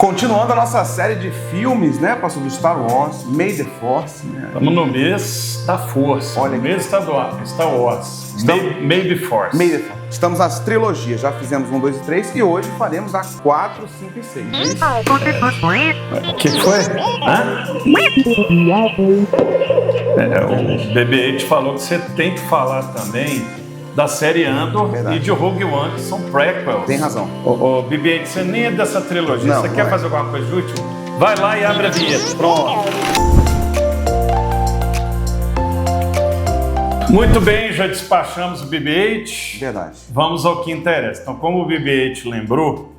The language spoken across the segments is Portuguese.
Continuando a nossa série de filmes, né, pastor, do Star Wars, May the Force, né? Estamos no mês da força, Olha no mês Star Wars, May the Force. May the Force. Estamos nas trilogias, já fizemos 1, 2 e 3 e hoje faremos a 4, 5 e 6. O que foi? Hã? O BB-8 falou que você tem que falar também da série Andor. Verdade. E de Rogue One, que são prequels. Tem razão. Ô, BB-8, você nem é dessa trilogia, Não, você não quer é. fazer alguma coisa de útil? Vai lá e abre a vinheta. Pronto. Muito bem, já despachamos o BB-8. Verdade. Vamos ao que interessa. Então, como o BB-8 lembrou,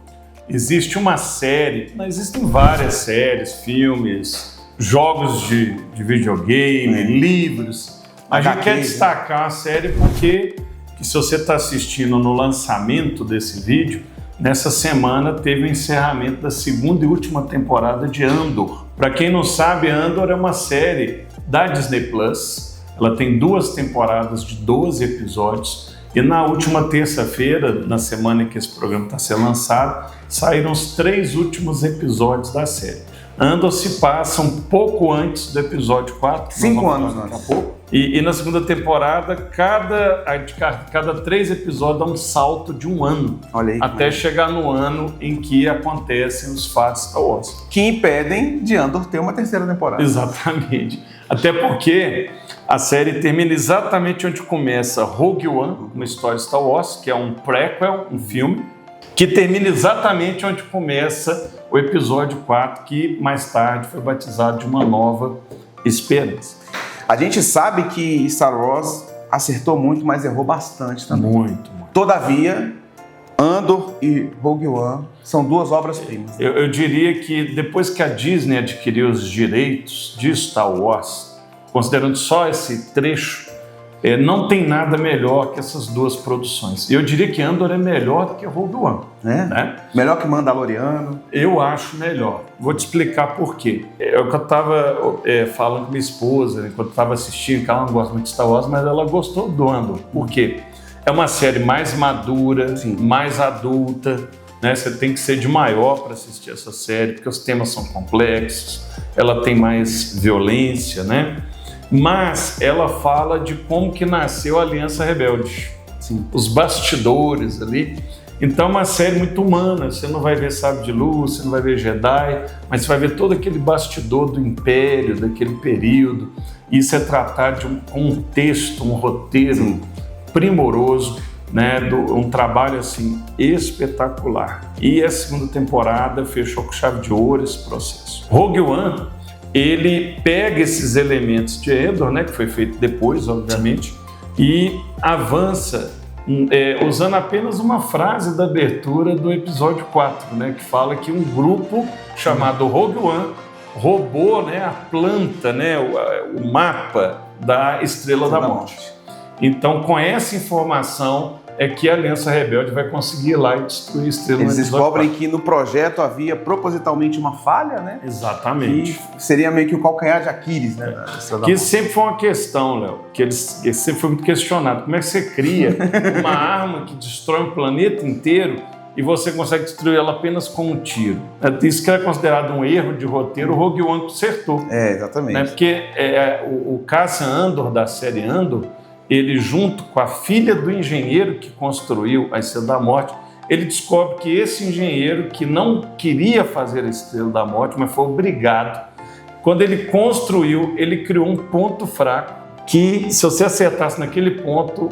existe uma série, mas existem várias séries, filmes, jogos de videogame, livros. A gente quer destacar a série porque, se você está assistindo no lançamento desse vídeo, nessa semana teve o encerramento da segunda e última temporada de Andor. Para quem não sabe, Andor é uma série da Disney Plus. Ela tem 2 temporadas de 12 episódios e na última terça-feira, na semana em que esse programa está sendo lançado, saíram os 3 últimos episódios da série. Andor se passa um pouco antes do episódio 4. 5 anos antes. Daqui a pouco. E na segunda temporada, cada 3 episódios dá um salto de 1 ano. Olha aí, até chegar no ano em que acontecem os fatos Star Wars. Que impedem de Andor ter uma 3ª temporada. Exatamente. Até porque a série termina exatamente onde começa Rogue One, uma história Star Wars, que é um prequel, um filme, que termina exatamente onde começa o episódio 4, que mais tarde foi batizado de Uma Nova Esperança. A gente sabe que Star Wars acertou muito, mas errou bastante também. Muito. Todavia, Andor e Rogue One são 2 obras-primas. Eu diria que depois que a Disney adquiriu os direitos de Star Wars, considerando só esse trecho, não tem nada melhor que essas 2 produções. Eu diria que Andor é melhor do que Rogue One. Né? Melhor que Mandaloriano. Eu acho melhor. Vou te explicar por quê. É o que eu estava falando com minha esposa, enquanto eu estava assistindo, que ela não gosta muito de Star Wars, mas ela gostou do Andor. Por quê? É uma série mais madura, mais adulta, né? Você tem que ser de maior para assistir essa série, porque os temas são complexos, ela tem mais violência, né? Mas ela fala de como que nasceu a Aliança Rebelde. Sim. Os bastidores ali. Então é uma série muito humana, você não vai ver sabre de luz, você não vai ver Jedi, mas você vai ver todo aquele bastidor do Império, daquele período. Isso é tratar de um contexto, um roteiro primoroso, né, um trabalho assim espetacular. E a segunda temporada fechou com chave de ouro esse processo. Rogue One, ele pega esses elementos de Andor, né, que foi feito depois, obviamente, e avança usando apenas uma frase da abertura do episódio 4, né, que fala que um grupo chamado Rogue One roubou, né, a planta, né, o mapa da Estrela da Morte. Então, com essa informação é que a Aliança Rebelde vai conseguir ir lá e destruir a Estrela. Eles descobrem que no projeto havia propositalmente uma falha, né? Exatamente. Que seria meio que o calcanhar de Aquiles, né? Que sempre foi uma questão, Léo, que sempre foi muito questionado. Como é que você cria uma arma que destrói um planeta inteiro e você consegue destruir ela apenas com um tiro? Isso que era considerado um erro de roteiro, o Rogue One consertou. Exatamente. Né? Porque o Cassian Andor, da série Andor, ele, junto com a filha do engenheiro que construiu a Estrela da Morte, ele descobre que esse engenheiro, que não queria fazer a Estrela da Morte, mas foi obrigado, quando ele construiu, ele criou um ponto fraco que, se você acertasse naquele ponto,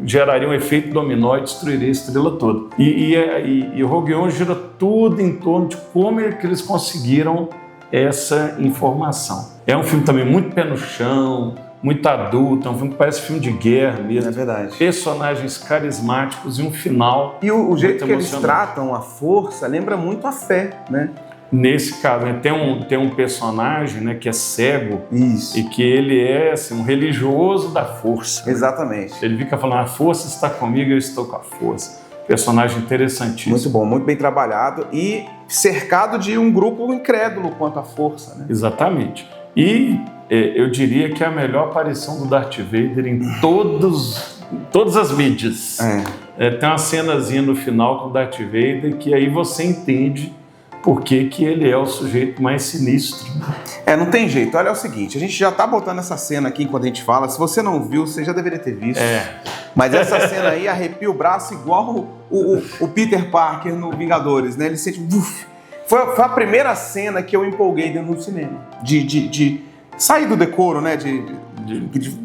geraria um efeito dominó e destruiria a estrela toda. E o Rogue One gira tudo em torno de como é que eles conseguiram essa informação. É um filme também muito pé no chão, muito adulto, é um filme que parece filme de guerra mesmo. É verdade. Personagens carismáticos e um final. E o jeito que eles tratam a força lembra muito a fé, né? Nesse caso, né, tem um personagem, né, que é cego. Isso. E que ele é assim, um religioso da força. Exatamente. Né? Ele fica falando, a força está comigo, eu estou com a força. Personagem interessantíssimo. Muito bom, muito bem trabalhado e cercado de um grupo incrédulo quanto à força, né? Exatamente. E eu diria que é a melhor aparição do Darth Vader em todas as mídias. Tem uma cenazinha no final com o Darth Vader que aí você entende por que ele é o sujeito mais sinistro. Não tem jeito. Olha, é o seguinte, a gente já tá botando essa cena aqui enquanto a gente fala. Se você não viu, você já deveria ter visto. Mas essa cena aí arrepia o braço igual o Peter Parker no Vingadores, né? Ele sente... Foi a primeira cena que eu empolguei dentro do cinema. De sair do decoro, né? De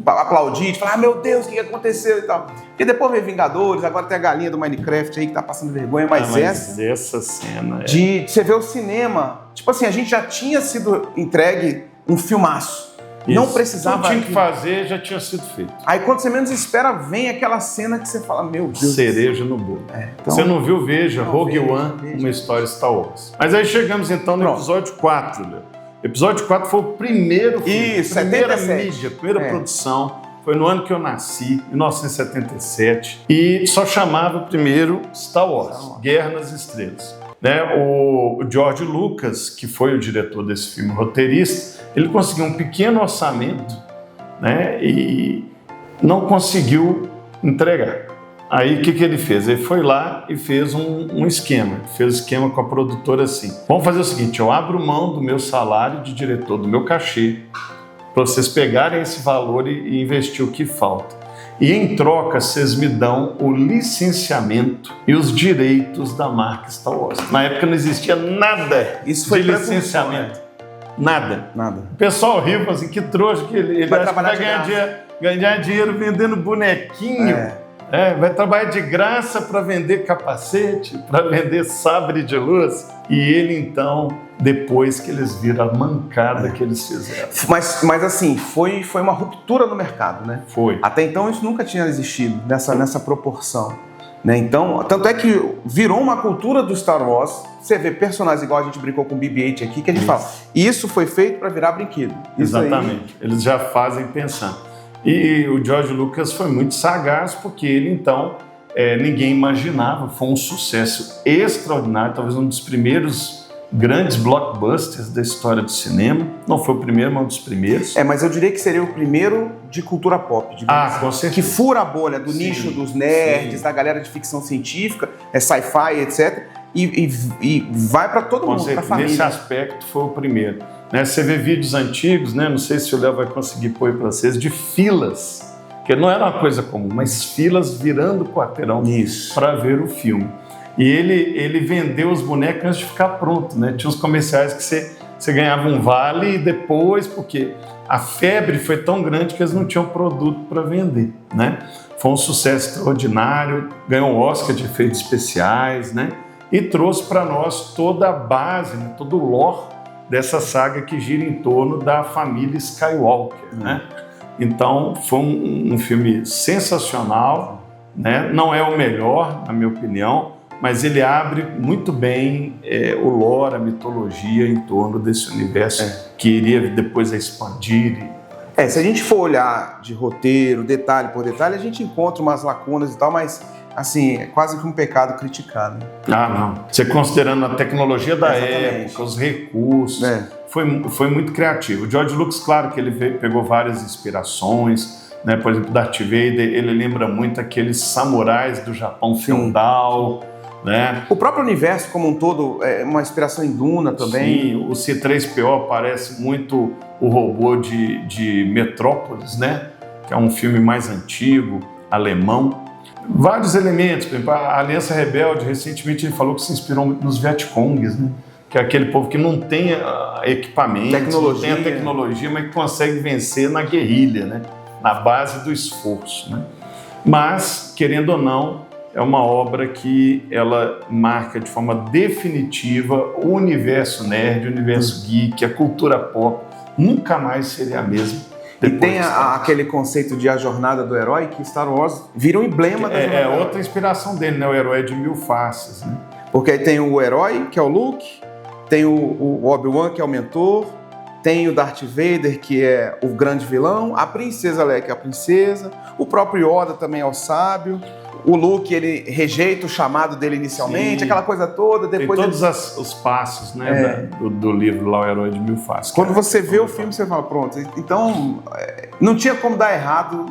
aplaudir, de falar, meu Deus, o que aconteceu e tal. Porque depois veio Vingadores, agora tem a galinha do Minecraft aí que tá passando vergonha, mas essa cena... De você ver o cinema... Tipo assim, a gente já tinha sido entregue um filmaço. Isso. Não precisava... Não tinha que fazer, já tinha sido feito. Aí quando você menos espera, vem aquela cena que você fala, meu Deus... Cereja no bolo. Então, você não viu? Veja, Rogue One, uma história Star Wars. Mas aí chegamos então no episódio 4, Léo. Episódio 4 foi o primeiro filme, primeira 77. mídia, primeira produção. Foi no ano que eu nasci, 1977. E só chamava primeiro Star Wars, Guerra nas Estrelas. Né? O George Lucas, que foi o diretor desse filme, roteirista, ele conseguiu um pequeno orçamento, né? E não conseguiu entregar. Aí o que ele fez? Ele foi lá e fez um esquema. Fez um esquema com a produtora assim. Vamos fazer o seguinte, eu abro mão do meu salário de diretor, do meu cachê, para vocês pegarem esse valor e investir o que falta. E em troca, vocês me dão o licenciamento e os direitos da marca Star Wars. Na época não existia nada de licenciamento. Nada. O pessoal riu, falou assim, que trouxa que ele vai ganhar dinheiro vendendo bonequinho. Vai trabalhar de graça para vender capacete, para vender sabre de luz. E ele, então, depois que eles viram a mancada que eles fizeram. Mas assim, foi uma ruptura no mercado, né? Foi. Até então isso nunca tinha existido nessa proporção. Né? Então, tanto é que virou uma cultura do Star Wars. Você vê personagens igual a gente brincou com o BB-8 aqui, que a gente fala, isso foi feito para virar brinquedo. Exatamente. Eles já fazem pensando. E o George Lucas foi muito sagaz, porque ele, então, ninguém imaginava, foi um sucesso extraordinário, talvez um dos primeiros grandes blockbusters da história do cinema. Não foi o primeiro, mas um dos primeiros. Mas eu diria que seria o primeiro de cultura pop, digamos. Com certeza. Que fura a bolha do nicho dos nerds, da galera de ficção científica, sci-fi, etc. E vai para todo mundo, para a família. Nesse aspecto foi o primeiro. Né? Você vê vídeos antigos, né? Não sei se o Léo vai conseguir pôr para vocês, de filas, que não era uma coisa comum, mas filas virando quarteirão para ver o filme. E ele vendeu os bonecos antes de ficar pronto, né? Tinha uns comerciais que você ganhava um vale e depois, porque a febre foi tão grande que eles não tinham produto para vender, né? Foi um sucesso extraordinário, ganhou um Oscar de efeitos especiais, né? E trouxe para nós toda a base, né? Todo o lore dessa saga que gira em torno da família Skywalker, né? Então, foi um filme sensacional, né? Não é o melhor, na minha opinião, mas ele abre muito bem o lore, a mitologia em torno desse universo que iria depois expandir. Se a gente for olhar de roteiro, detalhe por detalhe, a gente encontra umas lacunas e tal, mas assim, é quase que um pecado criticar, né? Não. Você considerando a tecnologia da época, os recursos, foi muito criativo. O George Lucas, claro que ele pegou várias inspirações, né? Por exemplo, Darth Vader, ele lembra muito aqueles samurais do Japão feudal, né? O próprio universo como um todo é uma inspiração em Duna também. Sim, o C-3PO parece muito o robô de Metrópolis, né? Que é um filme mais antigo, alemão. Vários elementos, por exemplo, a Aliança Rebelde, recentemente ele falou que se inspirou muito nos Vietcongs, né? Que é aquele povo que não tem equipamento, não tem a tecnologia, mas que consegue vencer na guerrilha, né? Na base do esforço, né? Mas, querendo ou não, é uma obra que ela marca de forma definitiva o universo nerd, o universo geek, a cultura pop, nunca mais seria a mesma. E tem aquele conceito de a jornada do herói, que Star Wars vira um emblema da jornada. É outra inspiração dele, né? O herói de mil faces, né? Porque aí tem o herói, que é o Luke, tem o Obi-Wan, que é o mentor, tem o Darth Vader, que é o grande vilão, a princesa Leia, que é a princesa, o próprio Yoda também é o sábio, o Luke, ele rejeita o chamado dele inicialmente, aquela coisa toda. Depois tem todos os passos, né, do livro lá, O Herói de Mil Faces. Quando você vê o filme, você fala, pronto, então não tinha como dar errado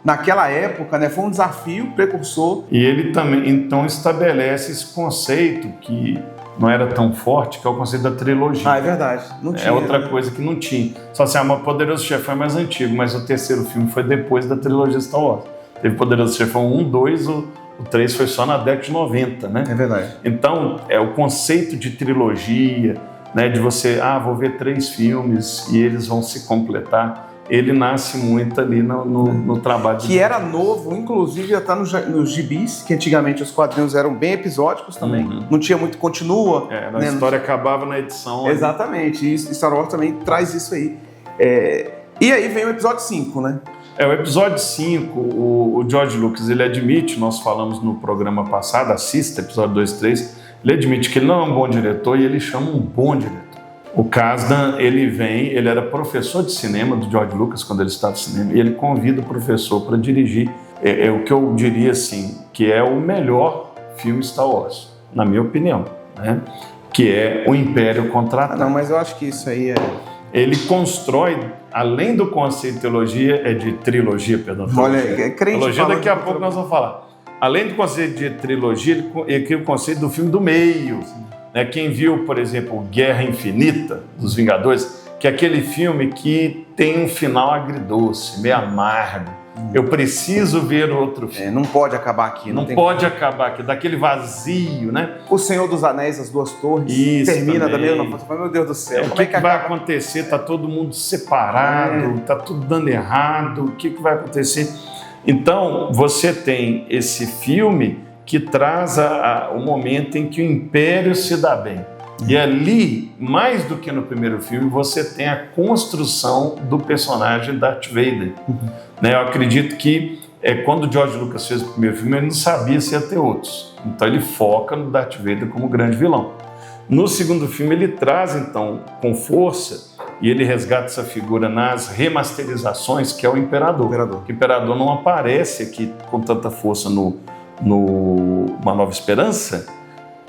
naquela época, né? Foi um desafio precursor. E ele também, então, estabelece esse conceito que não era tão forte, que é o conceito da trilogia. Ah, é verdade. Não tinha. É outra coisa que não tinha. Só assim, o Poderoso Chefão é mais antigo, mas o terceiro filme foi depois da trilogia Star Wars. Teve Poderoso Chefão 1, 2, o 3 foi só na década de 90, né? É verdade. Então, o conceito de trilogia, né, de você, vou ver 3 filmes e eles vão se completar, ele nasce muito ali no trabalho. Que era novo, inclusive já está nos gibis, que antigamente os quadrinhos eram bem episódicos também. Não tinha muito, continua. A história acabava na edição. Exatamente, e Star Wars também traz isso aí. E aí vem o episódio 5, né? O episódio 5, o George Lucas, ele admite, nós falamos no programa passado, assista, episódio 2 e 3, ele admite que ele não é um bom diretor e ele chama um bom diretor. O Kasdan, ele era professor de cinema do George Lucas quando ele estava no cinema, e ele convida o professor para dirigir o que eu diria assim, que é o melhor filme Star Wars, na minha opinião, né? Que é O Império Contra-Ataca. Não, mas eu acho que isso aí Ele constrói, além do conceito de trilogia, perdão. Olha, é crente. Trilogia, daqui a pouco nós vamos falar. Além do conceito de trilogia, ele cria o conceito do filme do meio. Né? Quem viu, por exemplo, Guerra Infinita, dos Vingadores, que é aquele filme que tem um final agridoce, meio amargo. Eu preciso ver outro filme. Não pode acabar aqui. Não pode acabar aqui, daquele vazio, né? O Senhor dos Anéis, As Duas Torres, isso termina também. da mesma forma. Meu Deus do céu. O que vai acontecer? Tá todo mundo separado, tá tudo dando errado, o que vai acontecer? Então, você tem esse filme que traz o momento em que o Império se dá bem. E ali, mais do que no primeiro filme, você tem a construção do personagem Darth Vader. Né? Eu acredito que quando o George Lucas fez o primeiro filme, ele não sabia se ia ter outros. Então ele foca no Darth Vader como grande vilão. No segundo filme, ele traz, então, com força, e ele resgata essa figura nas remasterizações, que é o Imperador. O Imperador não aparece aqui com tanta força no Uma Nova Esperança,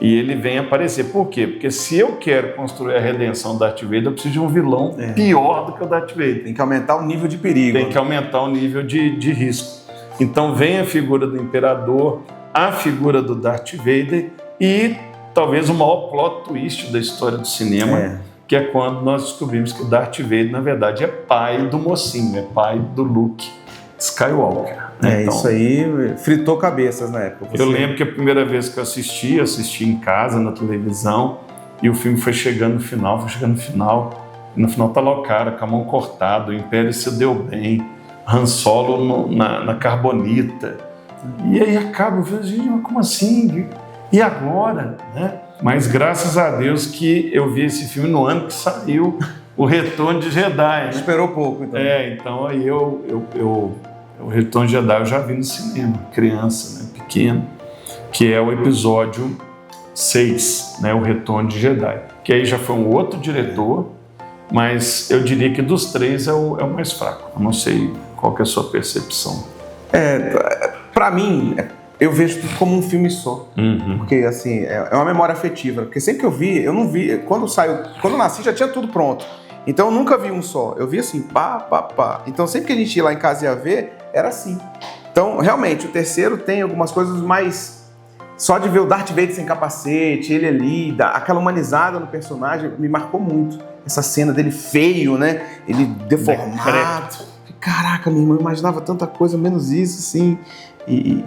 e ele vem aparecer. Por quê? Porque se eu quero construir a redenção do Darth Vader, eu preciso de um vilão pior do que o Darth Vader. Tem que aumentar o nível de perigo. Tem que aumentar o nível de risco. Então vem a figura do Imperador, a figura do Darth Vader e talvez o maior plot twist da história do cinema, que é quando nós descobrimos que o Darth Vader, na verdade, é pai do mocinho, é pai do Luke Skywalker. Então, isso aí fritou cabeças na época. Eu lembro que a primeira vez que eu assisti em casa, na televisão, e o filme foi chegando no final, e no final tá lá o cara com a mão cortada, o Império se deu bem, Han Solo na carbonita, e aí acaba, eu falei, gente, mas como assim? E agora? Né? Mas graças a Deus que eu vi esse filme no ano que saiu o Retorno de Jedi. Né? Esperou pouco, então. Então aí o Retorno de Jedi eu já vi no cinema, criança, né, pequeno, que é o episódio 6, né, o Retorno de Jedi, que aí já foi um outro diretor, mas eu diria que dos 3 é o mais fraco. Eu não sei qual que é a sua percepção. Para mim, eu vejo tudo como um filme só, porque assim, é uma memória afetiva, porque sempre que eu não vi, quando eu nasci já tinha tudo pronto. Então eu nunca vi um só, eu vi assim, pá. Então sempre que a gente ia lá em casa e ia ver, era assim. Então realmente, o terceiro tem algumas coisas mais... Só de ver o Darth Vader sem capacete, ele ali, aquela humanizada no personagem, me marcou muito. Essa cena dele feio, né? Ele deformado. Caraca, minha irmã, eu imaginava tanta coisa, menos isso, assim. E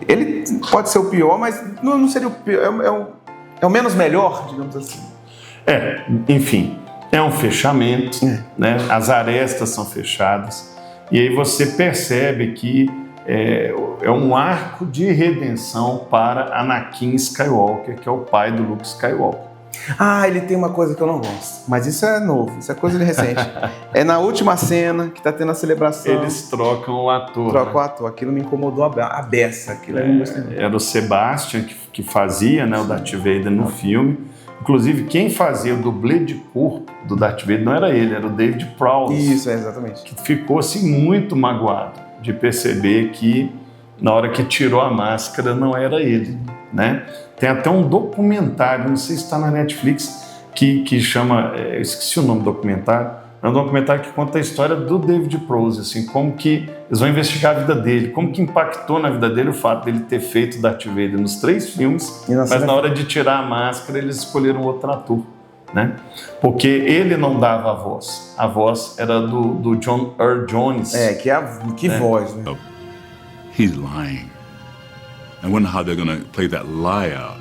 ele pode ser o pior, mas não seria o pior, é o menos melhor, digamos assim. Enfim... É um fechamento, né? As arestas são fechadas, e aí você percebe que é um arco de redenção para Anakin Skywalker, que é o pai do Luke Skywalker. Ele tem uma coisa que eu não gosto, mas isso é novo, isso é coisa de recente. É na última cena que tá tendo a celebração. Eles trocam o ator. Trocam o ator, aquilo me incomodou a beça. Era o Sebastian que fazia, né, o Darth Vader no filme. Inclusive, quem fazia o dublê de corpo do Darth Vader não era ele, era o David Prowse. Isso, exatamente. Que ficou assim muito magoado de perceber que na hora que tirou a máscara não era ele, né? Tem até um documentário, não sei se está na Netflix, que chama, esqueci o nome do documentário, É um documentário que conta a história do David Prowse, assim, como que eles vão investigar a vida dele, como que impactou na vida dele o fato dele ter feito Darth Vader nos 3 filmes, mas na hora de tirar a máscara eles escolheram outro ator, né? Porque ele não dava a voz era do John Earl Jones. Que voz, né? He's lying. I wonder how they're gonna play that liar.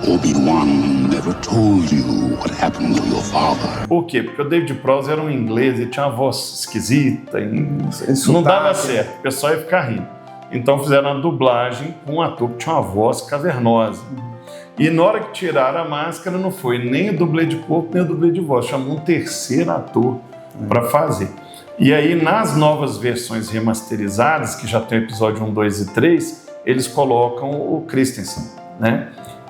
Obi-Wan never told you what happened to your father. Por quê? Porque o David Prowse era um inglês e tinha uma voz esquisita, e não dava certo, o pessoal ia ficar rindo. Então fizeram uma dublagem com um ator que tinha uma voz cavernosa. E na hora que tiraram a máscara, não foi nem o dublê de corpo, nem o dublê de voz, chamou um terceiro ator para fazer. E aí, nas novas versões remasterizadas, que já tem o episódio 1, 2 e 3, eles colocam o Christensen, né?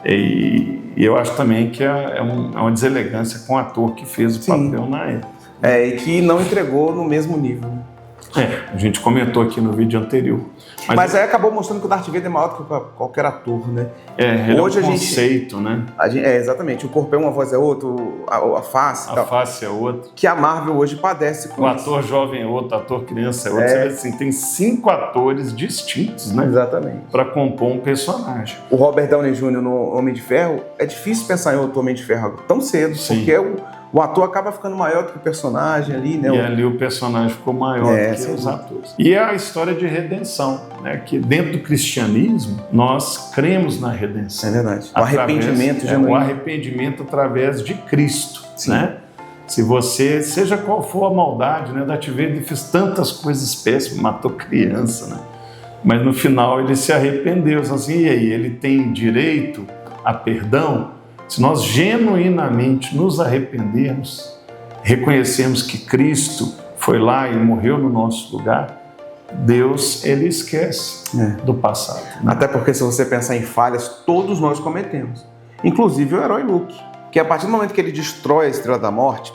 E eu acho também que é uma deselegância com o ator que fez o papel na época. E que não entregou no mesmo nível. A gente comentou aqui no vídeo anterior. Mas aí acabou mostrando que o Darth Vader é maior do que qualquer ator, né? Ele hoje é um conceito, né? Exatamente. O corpo é uma, a voz é outra, a face e tal. A face é outra. Que a Marvel hoje padece com o ator jovem é outro, o ator criança é outro. Você vê assim, tem 5 atores distintos, né? Exatamente. Para compor um personagem. O Robert Downey Jr. no Homem de Ferro, é difícil pensar em outro Homem de Ferro tão cedo, porque o ator acaba ficando maior do que o personagem ali, né? E ali o personagem ficou maior do que os atores. E é a história de redenção, né? Que dentro do cristianismo, nós cremos na redenção. É verdade. O arrependimento genuíno. O arrependimento através de Cristo, né? Se você, seja qual for a maldade, né? Darth Vader fez tantas coisas péssimas, matou criança, né? Mas no final ele se arrependeu, assim, e aí, ele tem direito a perdão? Se nós genuinamente nos arrependermos, reconhecermos que Cristo foi lá e morreu no nosso lugar, Deus, ele esquece do passado. Né? Até porque se você pensar em falhas, todos nós cometemos. Inclusive o herói Luke. Que a partir do momento que ele destrói a Estrela da Morte,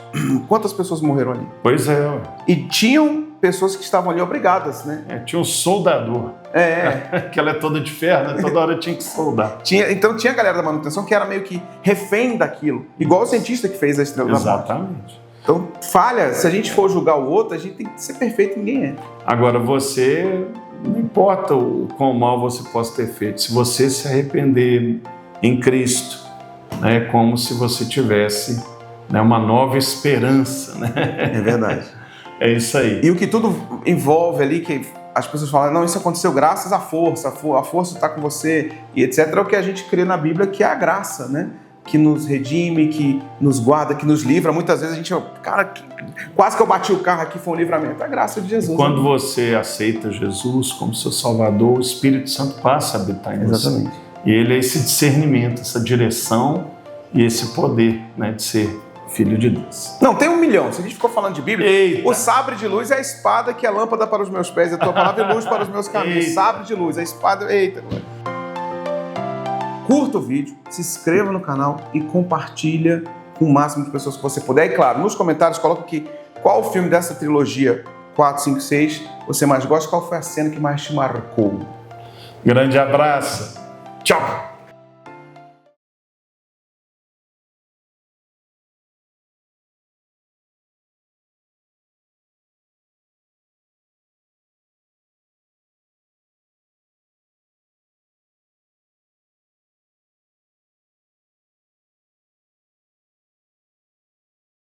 quantas pessoas morreram ali? Pois é. E tinham pessoas que estavam ali obrigadas, né? Tinha um soldador. Que ela é toda de ferro, né? Toda hora tinha que soldar. Então tinha a galera da manutenção que era meio que refém daquilo. Igual o cientista que fez a Estrela da Morte. Exatamente. Então, falha, se a gente for julgar o outro, a gente tem que ser perfeito, ninguém é. Agora, você, não importa o quão mal você possa ter feito, se você se arrepender em Cristo, é como se você tivesse uma nova esperança, né? É verdade. É isso aí. E o que tudo envolve ali, que as pessoas falam, não, isso aconteceu graças à força, a força está com você, e etc. É o que a gente crê na Bíblia, que é a graça, né? Que nos redime, que nos guarda, que nos livra. Muitas vezes a gente, quase que eu bati o carro aqui, foi um livramento. É a graça de Jesus. Quando você aceita Jesus como seu Salvador, o Espírito Santo passa a habitar em você. Exatamente. E ele é esse discernimento, essa direção e esse poder, né, de ser filho de Deus. Não, tem 1 milhão. Se a gente ficou falando de Bíblia, Eita. O sabre de luz é a espada que é lâmpada para os meus pés, a tua palavra é luz para os meus caminhos. Eita. Sabre de luz, a espada... Eita, curta o vídeo, se inscreva no canal e compartilha com o máximo de pessoas que você puder. E claro, nos comentários coloca aqui qual o filme dessa trilogia 4, 5, 6 você mais gosta, qual foi a cena que mais te marcou. Grande abraço. Tchau.